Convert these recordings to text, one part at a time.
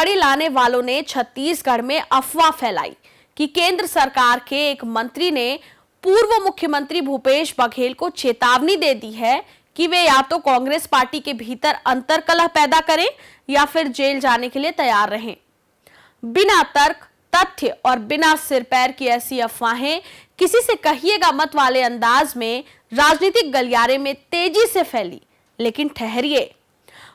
सुपारी लाने वालों ने छत्तीसगढ़ में अफवाह फैलाई कि केंद्र सरकार के एक मंत्री ने पूर्व मुख्यमंत्री भूपेश बघेल को चेतावनी दे दी है कि वे या तो कांग्रेस पार्टी के भीतर अंतर्कलह पैदा करें या फिर जेल जाने के लिए तैयार रहें। बिना तर्क, तथ्य और बिना सिर पैर की ऐसी अफवाहें किसी से कहिएगा मत वाले अंदाज में राजनीतिक गलियारे में तेजी से फैली। लेकिन ठहरिए,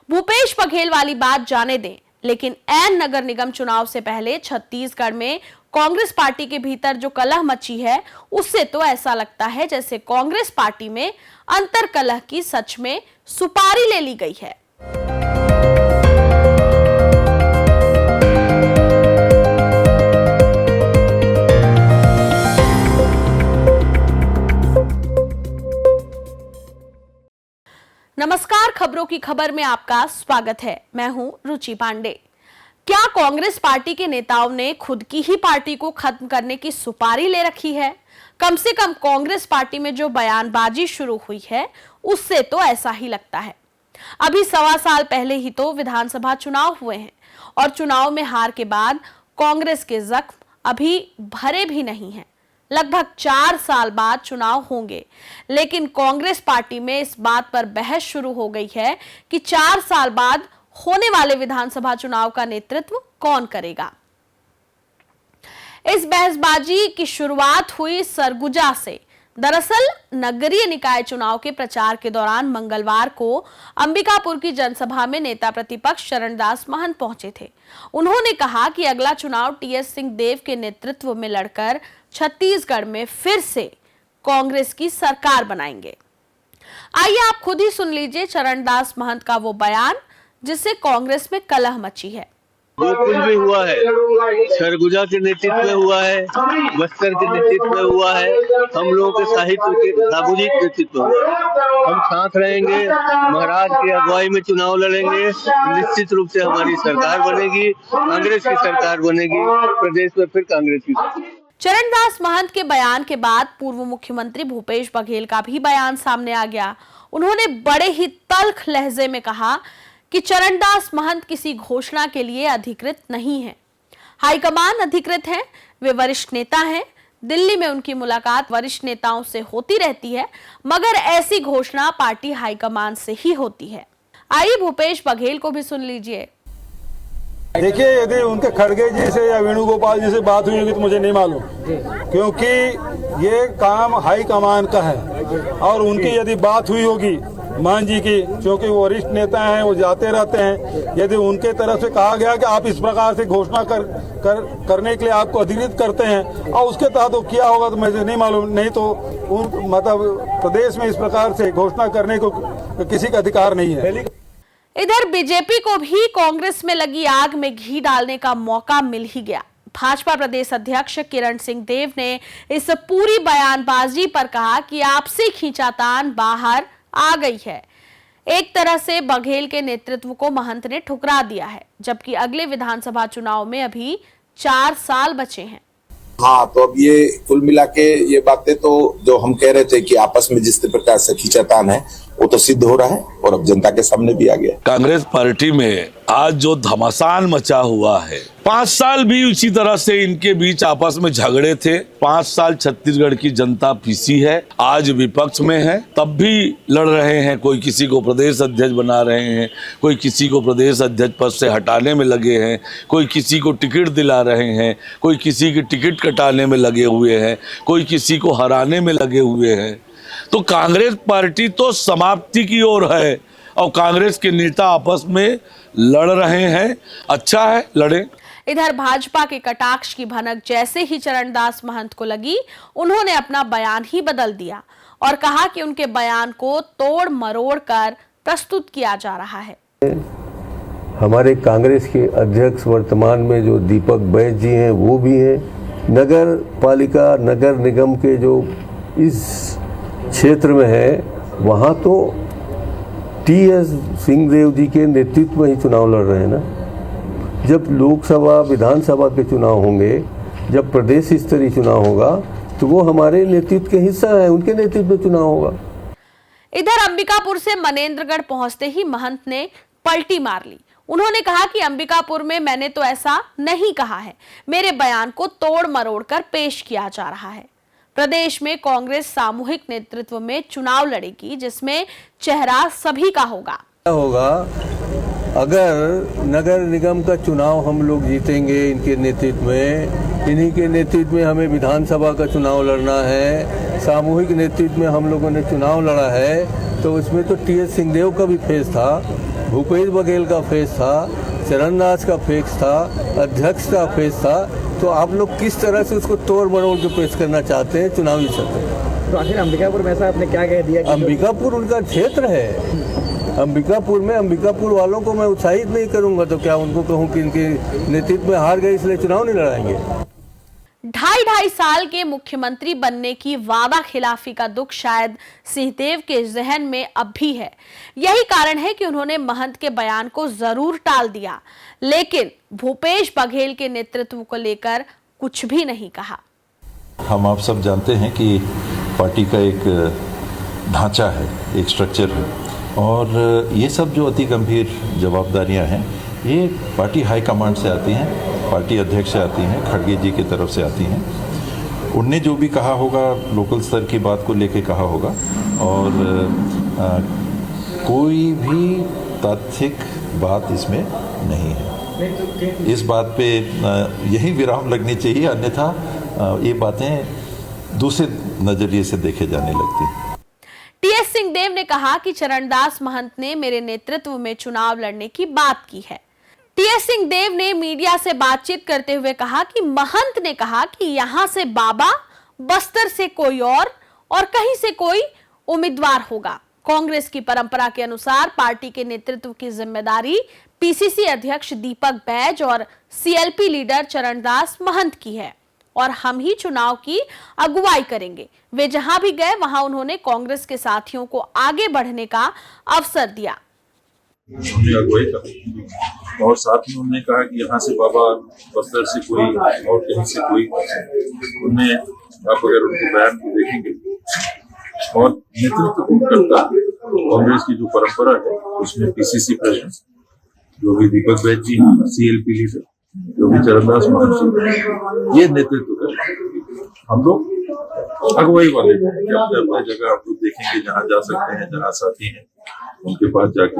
भूपेश बघेल वाली बात जाने दें, लेकिन ऐन नगर निगम चुनाव से पहले छत्तीसगढ़ में कांग्रेस पार्टी के भीतर जो कलह मची है, उससे तो ऐसा लगता है जैसे कांग्रेस पार्टी में अंतर्कलह की सच में सुपारी ले ली गई है। नमस्कार, खबरों की खबर में आपका स्वागत है। मैं हूं रुचि पांडे। क्या कांग्रेस पार्टी के नेताओं ने खुद की ही पार्टी को खत्म करने की सुपारी ले रखी है? कम से कम कांग्रेस पार्टी में जो बयानबाजी शुरू हुई है, उससे तो ऐसा ही लगता है। अभी 1.25 साल पहले ही तो विधानसभा चुनाव हुए हैं और चुनाव में हार के बाद कांग्रेस के जख्म अभी भरे भी नहीं हैं। लगभग 4 साल बाद चुनाव होंगे, लेकिन कांग्रेस पार्टी में इस बात पर बहस शुरू हो गई है कि 4 साल बाद होने वाले विधानसभा चुनाव का नेतृत्व कौन करेगा। इस बहसबाजी की शुरुआत हुई सरगुजा से। दरअसल नगरीय निकाय चुनाव के प्रचार के दौरान मंगलवार को अंबिकापुर की जनसभा में नेता प्रतिपक्ष चरणदास महंत पहुंचे थे। उन्होंने कहा कि अगला चुनाव टीएस सिंहदेव के नेतृत्व में लड़कर छत्तीसगढ़ में फिर से कांग्रेस की सरकार बनाएंगे। आइए आप खुद ही सुन लीजिए चरणदास महंत का वो बयान जिससे कांग्रेस में कलह मची है। जो कुछ भी हुआ है सरगुजा के नेतृत्व में हुआ है, बस्तर के नेतृत्व में हुआ है, हम लोगों के साहित्य के दाबूजी के नेतृत्व में हुआ है। हम साथ रहेंगे, महाराज की अगुवाई में चुनाव लड़ेंगे, निश्चित रूप से हमारी सरकार बनेगी, कांग्रेस की सरकार बनेगी, प्रदेश में फिर कांग्रेस की सरकार। चरणदास महंत के बयान के बाद पूर्व मुख्यमंत्री भूपेश बघेल का भी बयान सामने आ गया। उन्होंने बड़े ही तल्ख लहजे में कहा कि चरणदास महंत किसी घोषणा के लिए अधिकृत नहीं है। हाईकमान अधिकृत है, वे वरिष्ठ नेता हैं। दिल्ली में उनकी मुलाकात वरिष्ठ नेताओं से होती रहती है, मगर ऐसी घोषणा पार्टी हाईकमान से ही होती है। आइए भूपेश बघेल को भी सुन लीजिए। देखिए, यदि उनके खड़गे जी से या वेणुगोपाल जी से बात हुई होगी तो मुझे नहीं मालूम, क्योंकि ये काम हाईकमान का है। और उनकी यदि बात हुई होगी मान जी की, क्योंकि वो वरिष्ठ नेता हैं, वो जाते रहते हैं, यदि उनके तरफ से कहा गया कि आप इस प्रकार से घोषणा करने के लिए आपको अधिकृत करते हैं और उसके तहत वो किया होगा तो मुझे नहीं मालूम। नहीं तो मतलब प्रदेश में इस प्रकार से घोषणा करने को किसी का अधिकार नहीं है। इधर बीजेपी को भी कांग्रेस में लगी आग में घी डालने का मौका मिल ही गया। भाजपा प्रदेश अध्यक्ष किरण सिंहदेव ने इस पूरी बयानबाजी पर कहा कि आपसी खींचातान बाहर आ गई है। एक तरह से बघेल के नेतृत्व को महंत ने ठुकरा दिया है, जबकि अगले विधानसभा चुनाव में अभी 4 साल बचे हैं। हाँ, तो अब ये कुल मिला के ये बातें तो जो हम कह रहे थे कि आपस में जिस प्रकार से खींचातान है वो तो सिद्ध हो रहा है और अब जनता के सामने भी आ गया। कांग्रेस पार्टी में आज जो घमासान मचा हुआ है, 5 साल भी उसी तरह से इनके बीच आपस में झगड़े थे। 5 साल छत्तीसगढ़ की जनता पीसी है, आज विपक्ष में है, तब भी लड़ रहे हैं। कोई किसी को प्रदेश अध्यक्ष बना रहे हैं, कोई किसी को प्रदेश अध्यक्ष पद से हटाने में लगे हैं, कोई किसी को टिकट दिला रहे हैं, कोई किसी की टिकट कटाने में लगे हुए हैं, कोई किसी को हराने में लगे हुए हैं। तो कांग्रेस पार्टी तो समाप्ति की ओर है और कांग्रेस के नेता आपस में लड़ रहे हैं। अच्छा है, लड़े। इधर भाजपा के कटाक्ष की भनक जैसे ही चरणदास महंत को लगी, उन्होंने अपना बयान ही बदल दिया और कहा कि उनके बयान को तोड़ मरोड़ कर प्रस्तुत किया जा रहा है। हमारे कांग्रेस के अध्यक्ष वर्तमान में जो दीपक बैज जी हैं वो भी हैं। नगर पालिका नगर निगम के जो इस क्षेत्र में है वहाँ तो टीएस सिंहदेव जी के नेतृत्व में ही चुनाव लड़ रहे हैं ना। जब लोकसभा विधानसभा के चुनाव होंगे, जब प्रदेश स्तरीय चुनाव होगा तो वो हमारे नेतृत्व के हिस्सा है, उनके नेतृत्व में चुनाव होगा। इधर अंबिकापुर से मनेंद्रगढ़ पहुंचते ही महंत ने पलटी मार ली। उन्होंने कहा कि अंबिकापुर में मैंने तो ऐसा नहीं कहा है, मेरे बयान को तोड़ मरोड़ कर पेश किया जा रहा है। प्रदेश में कांग्रेस सामूहिक नेतृत्व में चुनाव लड़ेगी, जिसमें चेहरा सभी का होगा। अगर नगर निगम का चुनाव हम लोग जीतेंगे इनके नेतृत्व में, इन्हीं के नेतृत्व में हमें विधानसभा का चुनाव लड़ना है, सामूहिक नेतृत्व में हम लोगों ने चुनाव लड़ा है, तो उसमें तो टीएस सिंहदेव का भी फेस था, भूपेश बघेल का फेस था, चरणदास का फेस था, अध्यक्ष का फेस था। तो आप लोग किस तरह से उसको तोड़ मरोड़ के पेश करना चाहते हैं चुनावी सत्र? तो आखिर अंबिकापुर में ऐसा आपने क्या कह दिया? अंबिकापुर उनका क्षेत्र है। अंबिकापुर में अंबिकापुर वालों को मैं उत्साहित नहीं करूंगा तो क्या उनको कहूं कि इनके नेतृत्व में हार गए इसलिए चुनाव नहीं लड़ाएंगे? 2.5 साल के मुख्यमंत्री बनने की वादा खिलाफी का दुख शायद सिंहदेव के जहन में अब भी है। यही कारण है कि उन्होंने महंत के बयान को जरूर टाल दिया, लेकिन भूपेश बघेल के नेतृत्व को लेकर कुछ भी नहीं कहा। हम आप सब जानते हैं कि पार्टी का एक ढांचा है, एक स्ट्रक्चर है, और ये सब जो अति गंभीर जवाबदारियां हैं ये पार्टी हाई कमांड से आती हैं, पार्टी अध्यक्ष से आती हैं, खड़गे जी की तरफ से आती हैं। उनने जो भी कहा होगा लोकल स्तर की बात को लेके कहा होगा, और कोई भी तात्विक बात इसमें नहीं है। इस बात पे यही विराम लगनी चाहिए, अन्यथा ये बातें दूसरे नजरिए से देखे जाने लगती हैं। टीएस सिंहदेव ने कहा कि चरणदास महंत ने मेरे नेतृत्व में चुनाव लड़ने की बात की है। टीएस सिंहदेव ने मीडिया से बातचीत करते हुए कहा कि महंत ने कहा कि यहां से बाबा, बस्तर से कोई और कहीं से कोई उम्मीदवार होगा। कांग्रेस की परंपरा के अनुसार पार्टी के नेतृत्व की जिम्मेदारी पीसीसी अध्यक्ष दीपक बैज और सीएलपी लीडर चरणदास महंत की है और हम ही चुनाव की अगुवाई करेंगे। वे जहां भी गए वहां उन्होंने कांग्रेस के साथियों को आगे बढ़ने का अवसर दिया। अगुवाई का और साथ में उन्होंने कहा कि यहाँ से बाबा, बस्तर से कोई और कहीं से कोई, उन्हें आप अगर उनके बयान को देखेंगे और नेतृत्व कौन करता है, कांग्रेस की जो परंपरा है उसमें पीसीसी प्रेसिडेंट जो भी दीपक बैज जी, सीएलपी लीडर जो भी चरणदास महंत, ये नेतृत्व कर हम लोग अगुवाई वाले अपने जगह आप लोग देखेंगे, जहाँ जा सकते हैं, जहाँ साथी हैं उनके पास जाके।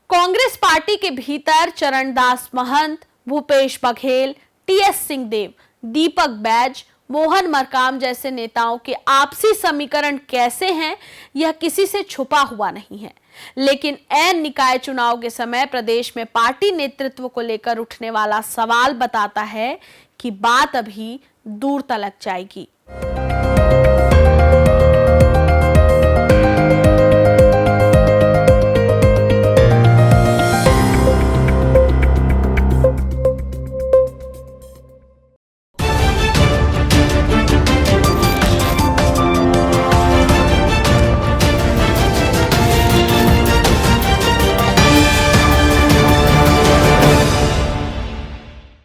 कांग्रेस पार्टी के भीतर चरणदास महंत, भूपेश बघेल, टीएस सिंहदेव, दीपक बैज, मोहन मरकाम जैसे नेताओं के आपसी समीकरण कैसे हैं, यह किसी से छुपा हुआ नहीं है। लेकिन ऐन निकाय चुनाव के समय प्रदेश में पार्टी नेतृत्व को लेकर उठने वाला सवाल बताता है कि बात अभी दूर तलक जाएगी।